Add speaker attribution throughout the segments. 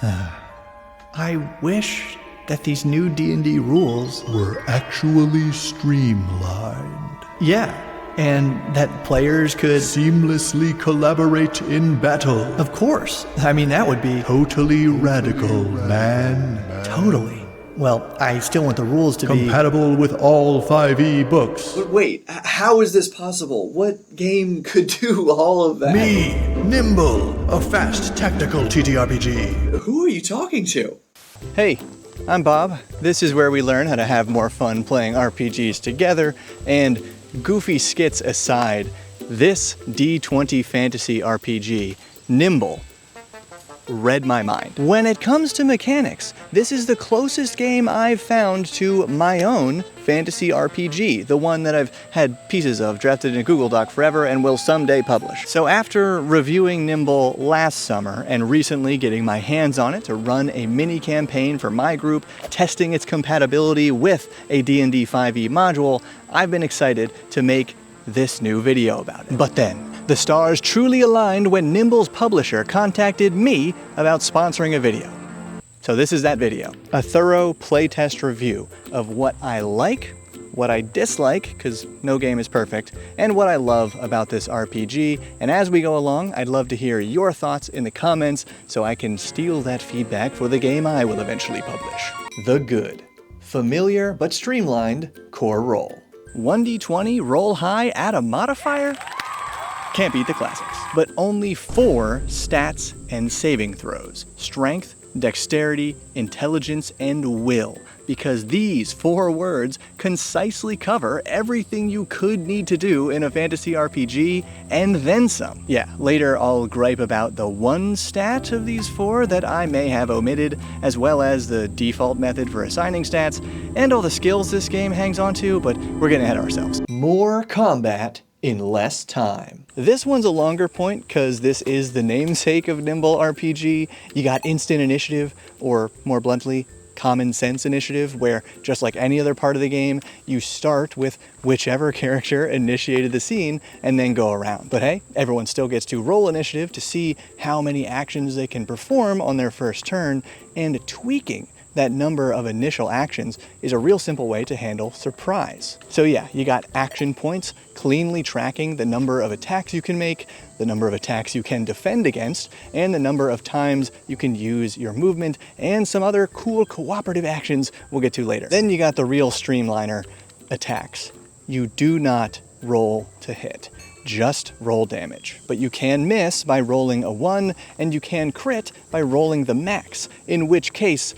Speaker 1: I wish that these new D&D rules
Speaker 2: were actually streamlined.
Speaker 1: Yeah, and that players could
Speaker 2: seamlessly collaborate in battle.
Speaker 1: Of course. I mean, that would be
Speaker 2: Totally radical, man.
Speaker 1: Totally. Well, I still want the rules to be
Speaker 2: compatible with all 5e books.
Speaker 3: But wait, how is this possible? What game could do all of that?
Speaker 2: Me, Nimble, a fast tactical TTRPG.
Speaker 3: Who are you talking to?
Speaker 4: Hey, I'm Bob. This is where we learn how to have more fun playing RPGs together, and goofy skits aside, this D20 fantasy RPG, Nimble, read my mind. When it comes to mechanics, this is the closest game I've found to my own fantasy RPG, the one that I've had pieces of drafted in a Google Doc forever and will someday publish. So after reviewing Nimble last summer and recently getting my hands on it to run a mini campaign for my group, testing its compatibility with a D&D 5e module, I've been excited to make this new video about it. But then, the stars truly aligned when Nimble's publisher contacted me about sponsoring a video. So this is that video. A thorough playtest review of what I like, what I dislike, because no game is perfect, and what I love about this RPG. And as we go along, I'd love to hear your thoughts in the comments so I can steal that feedback for the game I will eventually publish. The Good. Familiar but streamlined core roll. 1d20 roll high, add a modifier? Can't beat the classics. But only 4 stats and saving throws. Strength, dexterity, intelligence, and will. Because these 4 words concisely cover everything you could need to do in a fantasy RPG, and then some. Yeah, later I'll gripe about the 1 stat of these 4 that I may have omitted, as well as the default method for assigning stats, and all the skills this game hangs on to, but we're getting ahead of ourselves. More combat in less time. This one's a longer point because this is the namesake of Nimble RPG. You got instant initiative, or more bluntly, common sense initiative, where just like any other part of the game, you start with whichever character initiated the scene and then go around. But hey, everyone still gets to roll initiative to see how many actions they can perform on their first turn, and tweaking that number of initial actions is a real simple way to handle surprise. So yeah, you got action points, cleanly tracking the number of attacks you can make, the number of attacks you can defend against, and the number of times you can use your movement, and some other cool cooperative actions we'll get to later. Then you got the real streamliner, attacks. You do not roll to hit. Just roll damage. But you can miss by rolling a 1, and you can crit by rolling the max, in which case,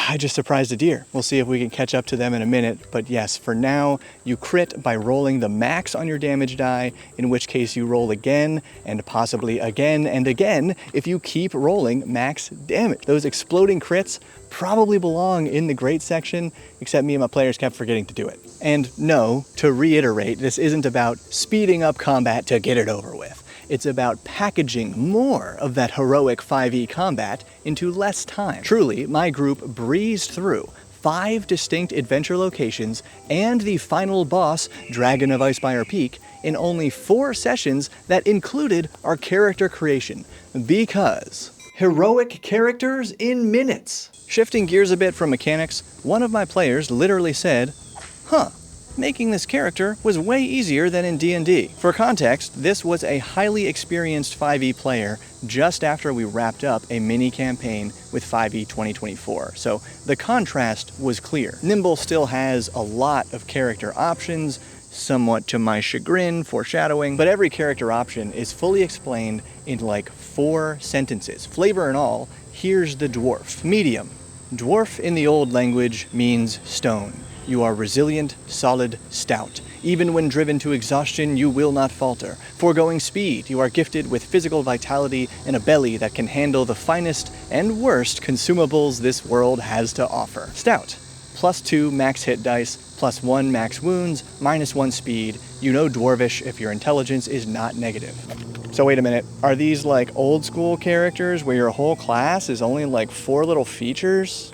Speaker 4: I just surprised a deer. We'll see if we can catch up to them in a minute, but yes, for now, you crit by rolling the max on your damage die, in which case you roll again, and possibly again and again if you keep rolling max damage. Those exploding crits probably belong in the great section, except me and my players kept forgetting to do it. And no, to reiterate, this isn't about speeding up combat to get it over with. It's about packaging more of that heroic 5e combat into less time. Truly, my group breezed through 5 distinct adventure locations and the final boss, Dragon of Icespire Peak, in only 4 sessions that included our character creation. Because heroic characters in minutes. Shifting gears a bit from mechanics, one of my players literally said, "Huh, making this character was way easier than in D&D. For context, this was a highly experienced 5e player just after we wrapped up a mini campaign with 5e 2024, so the contrast was clear. Nimble still has a lot of character options, somewhat to my chagrin, foreshadowing, but every character option is fully explained in like 4 sentences. Flavor and all, here's the dwarf. Medium. Dwarf in the old language means stone. You are resilient, solid, stout. Even when driven to exhaustion, you will not falter. Foregoing speed, you are gifted with physical vitality and a belly that can handle the finest and worst consumables this world has to offer. Stout. +2 max hit dice, +1 max wounds, -1 speed. You know dwarvish if your intelligence is not negative. So wait a minute, are these like old school characters where your whole class is only like 4 little features?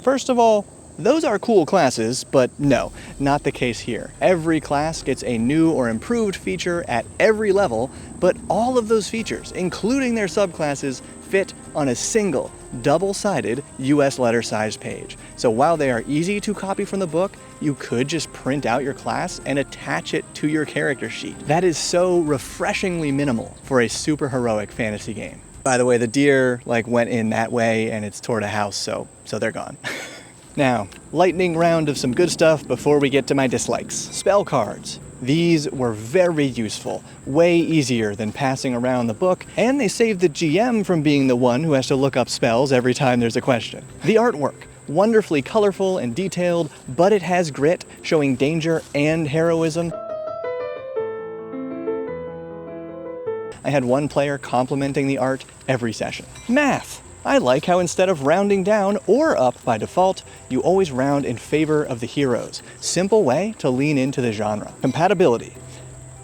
Speaker 4: First of all, those are cool classes, but no, not the case here. Every class gets a new or improved feature at every level, but all of those features, including their subclasses, fit on a single, double-sided US letter-sized page. So while they are easy to copy from the book, you could just print out your class and attach it to your character sheet. That is so refreshingly minimal for a super heroic fantasy game. By the way, the deer went in that way and it's toward a house, so they're gone. Now, lightning round of some good stuff before we get to my dislikes. Spell cards. These were very useful, way easier than passing around the book, and they save the GM from being the one who has to look up spells every time there's a question. The artwork. Wonderfully colorful and detailed, but it has grit, showing danger and heroism. I had one player complimenting the art every session. Math. I like how instead of rounding down or up by default, you always round in favor of the heroes. Simple way to lean into the genre. Compatibility.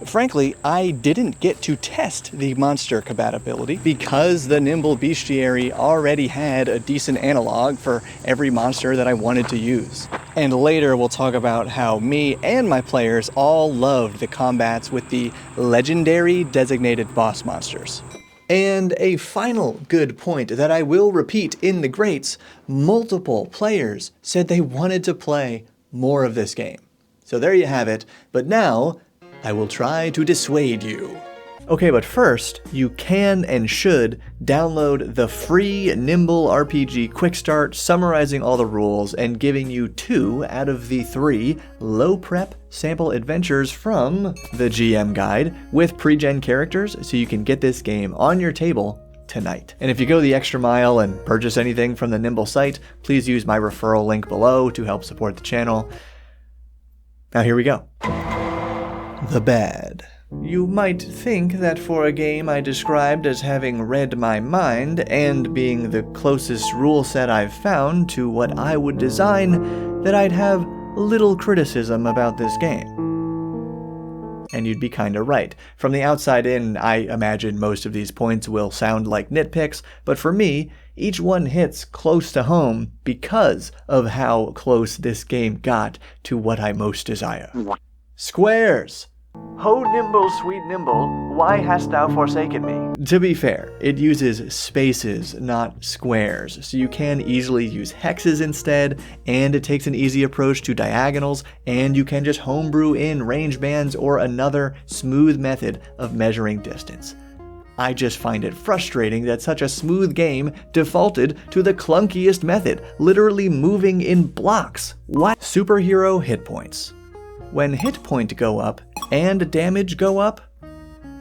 Speaker 4: Frankly, I didn't get to test the monster compatibility because the Nimble Bestiary already had a decent analog for every monster that I wanted to use. And later we'll talk about how me and my players all loved the combats with the legendary designated boss monsters. And a final good point that I will repeat in the greats, multiple players said they wanted to play more of this game. So there you have it, but now I will try to dissuade you. Okay, but first, you can and should download the free Nimble RPG quickstart summarizing all the rules and giving you 2 out of the 3 low prep sample adventures from the GM guide with pre-gen characters so you can get this game on your table tonight. And if you go the extra mile and purchase anything from the Nimble site, please use my referral link below to help support the channel. Now here we go. The bad. You might think that for a game I described as having read my mind and being the closest rule set I've found to what I would design, that I'd have little criticism about this game. And you'd be kinda right. From the outside in, I imagine most of these points will sound like nitpicks, but for me, each one hits close to home because of how close this game got to what I most desire. Squares! Ho nimble, sweet nimble, why hast thou forsaken me? To be fair, it uses spaces, not squares, so you can easily use hexes instead, and it takes an easy approach to diagonals, and you can just homebrew in range bands or another smooth method of measuring distance. I just find it frustrating that such a smooth game defaulted to the clunkiest method, literally moving in blocks. What? Superhero hit points. When hit point go up and damage go up,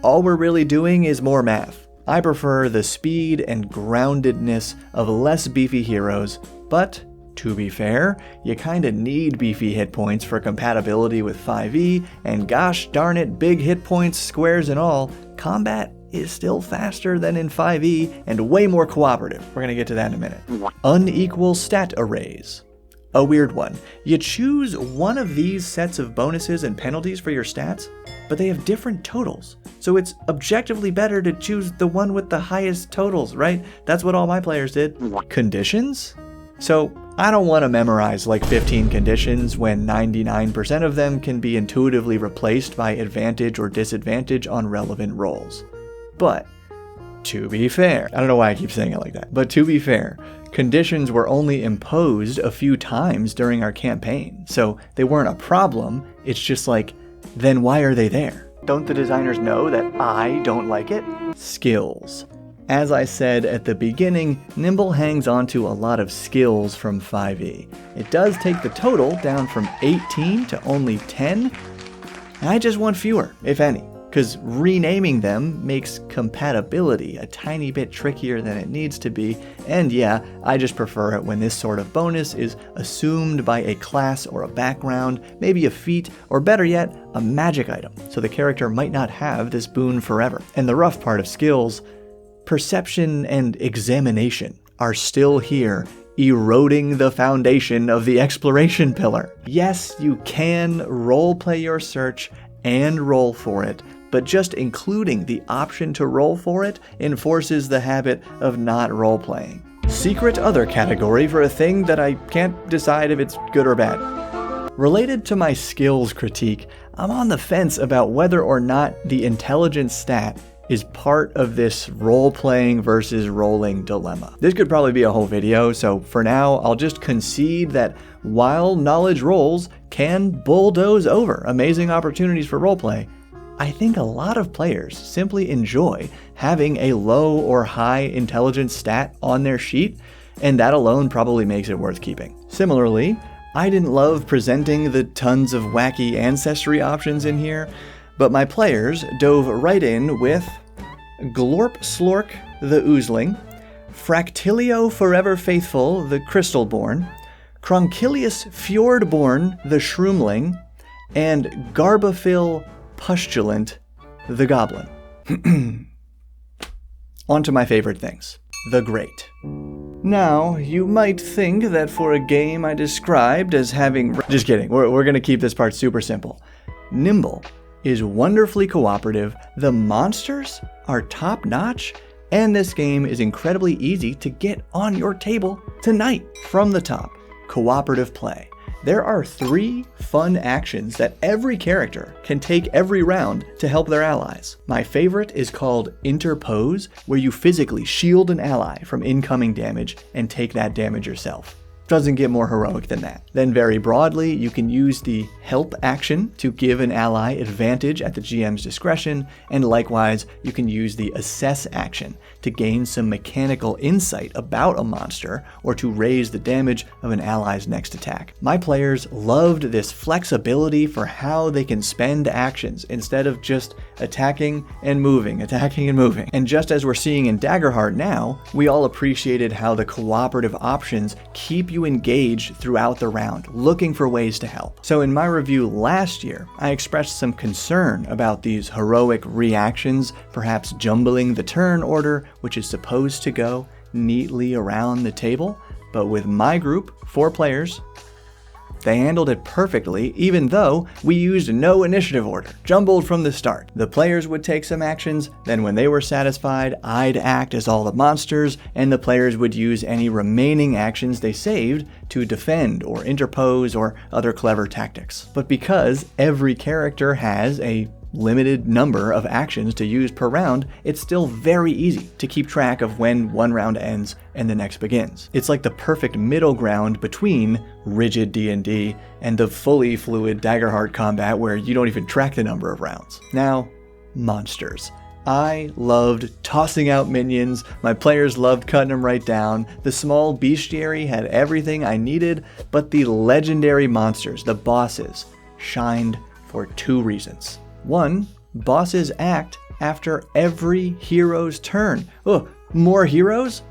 Speaker 4: all we're really doing is more math. I prefer the speed and groundedness of less beefy heroes, but to be fair, you kinda need beefy hit points for compatibility with 5e, and gosh darn it, big hit points, squares and all, combat is still faster than in 5e and way more cooperative. We're gonna get to that in a minute. Unequal stat arrays. A weird one. You choose one of these sets of bonuses and penalties for your stats, but they have different totals. So it's objectively better to choose the one with the highest totals, right? That's what all my players did. Conditions? So I don't want to memorize like 15 conditions when 99% of them can be intuitively replaced by advantage or disadvantage on relevant rolls. But to be fair, I don't know why I keep saying it like that, but to be fair, conditions were only imposed a few times during our campaign, so they weren't a problem. It's just like, then why are they there? Don't the designers know that I don't like it? Skills. As I said at the beginning, Nimble hangs onto a lot of skills from 5e. It does take the total down from 18 to only 10, and I just want fewer, if any. Because renaming them makes compatibility a tiny bit trickier than it needs to be, and yeah, I just prefer it when this sort of bonus is assumed by a class or a background, maybe a feat, or better yet, a magic item, so the character might not have this boon forever. And the rough part of skills, perception and examination, are still here, eroding the foundation of the exploration pillar. Yes, you can roleplay your search and roll for it, but just including the option to roll for it enforces the habit of not role-playing. Secret other category for a thing that I can't decide if it's good or bad. Related to my skills critique, I'm on the fence about whether or not the intelligence stat is part of this role-playing versus rolling dilemma. This could probably be a whole video, so for now, I'll just concede that while knowledge rolls can bulldoze over amazing opportunities for roleplay, I think a lot of players simply enjoy having a low or high intelligence stat on their sheet, and that alone probably makes it worth keeping. Similarly, I didn't love presenting the tons of wacky ancestry options in here, but my players dove right in with Glorp Slork the Oozling, Fractilio Forever Faithful the Crystalborn, Cronkilius Fjordborn the Shroomling, and Garbaphil Pustulant the Goblin. On to my favorite things. The Great. Now, you might think that for a game I described as having... Just kidding, we're gonna keep this part super simple. Nimble is wonderfully cooperative, the monsters are top-notch, and this game is incredibly easy to get on your table tonight. From the top, cooperative play. There are 3 fun actions that every character can take every round to help their allies. My favorite is called Interpose, where you physically shield an ally from incoming damage and take that damage yourself. Doesn't get more heroic than that. Then very broadly, you can use the help action to give an ally advantage at the GM's discretion, and likewise, you can use the assess action to gain some mechanical insight about a monster or to raise the damage of an ally's next attack. My players loved this flexibility for how they can spend actions instead of just attacking and moving. And just as we're seeing in Daggerheart now, we all appreciated how the cooperative options keep you engaged throughout the round, looking for ways to help. So in my review last year, I expressed some concern about these heroic reactions, perhaps jumbling the turn order, which is supposed to go neatly around the table. But with my group, 4 players, they handled it perfectly, even though we used no initiative order, jumbled from the start. The players would take some actions, then when they were satisfied, I'd act as all the monsters, and the players would use any remaining actions they saved to defend or interpose or other clever tactics. But because every character has a limited number of actions to use per round, it's still very easy to keep track of when one round ends and the next begins. It's like the perfect middle ground between rigid D&D and the fully fluid Daggerheart combat where you don't even track the number of rounds. Now, monsters. I loved tossing out minions, my players loved cutting them right down, the small bestiary had everything I needed, but the legendary monsters, the bosses, shined for 2 reasons. 1, bosses act after every hero's turn. Oh, more heroes?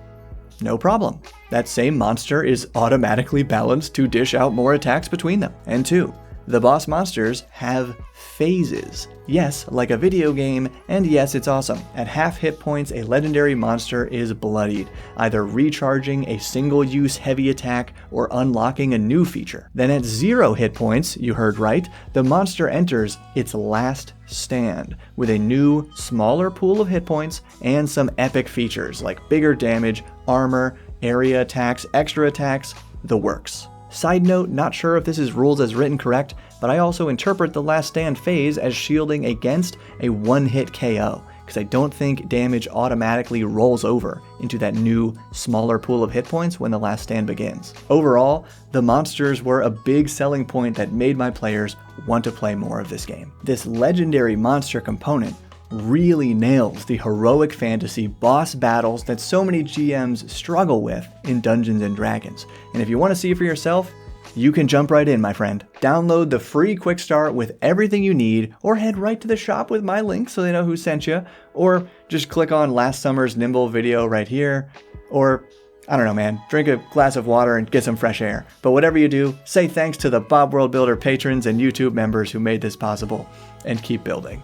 Speaker 4: No problem. That same monster is automatically balanced to dish out more attacks between them. And 2, the boss monsters have phases. Yes, like a video game, and yes, it's awesome. At half hit points, a legendary monster is bloodied, either recharging a single-use heavy attack or unlocking a new feature. Then at 0 hit points, you heard right, the monster enters its last stand with a new, smaller pool of hit points and some epic features like bigger damage, armor, area attacks, extra attacks, the works. Side note, not sure if this is rules as written correct, but I also interpret the last stand phase as shielding against a one-hit KO, because I don't think damage automatically rolls over into that new, smaller pool of hit points when the last stand begins. Overall, the monsters were a big selling point that made my players want to play more of this game. This legendary monster component really nails the heroic fantasy boss battles that so many GMs struggle with in Dungeons & Dragons. And if you want to see it for yourself, you can jump right in, my friend. Download the free Quick Start with everything you need, or head right to the shop with my link so they know who sent you, or just click on last summer's Nimble video right here, or I don't know, man, drink a glass of water and get some fresh air. But whatever you do, say thanks to the Bob World Builder patrons and YouTube members who made this possible, and keep building.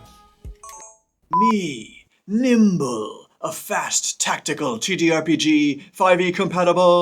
Speaker 2: Me, Nimble, a fast tactical TTRPG 5e compatible.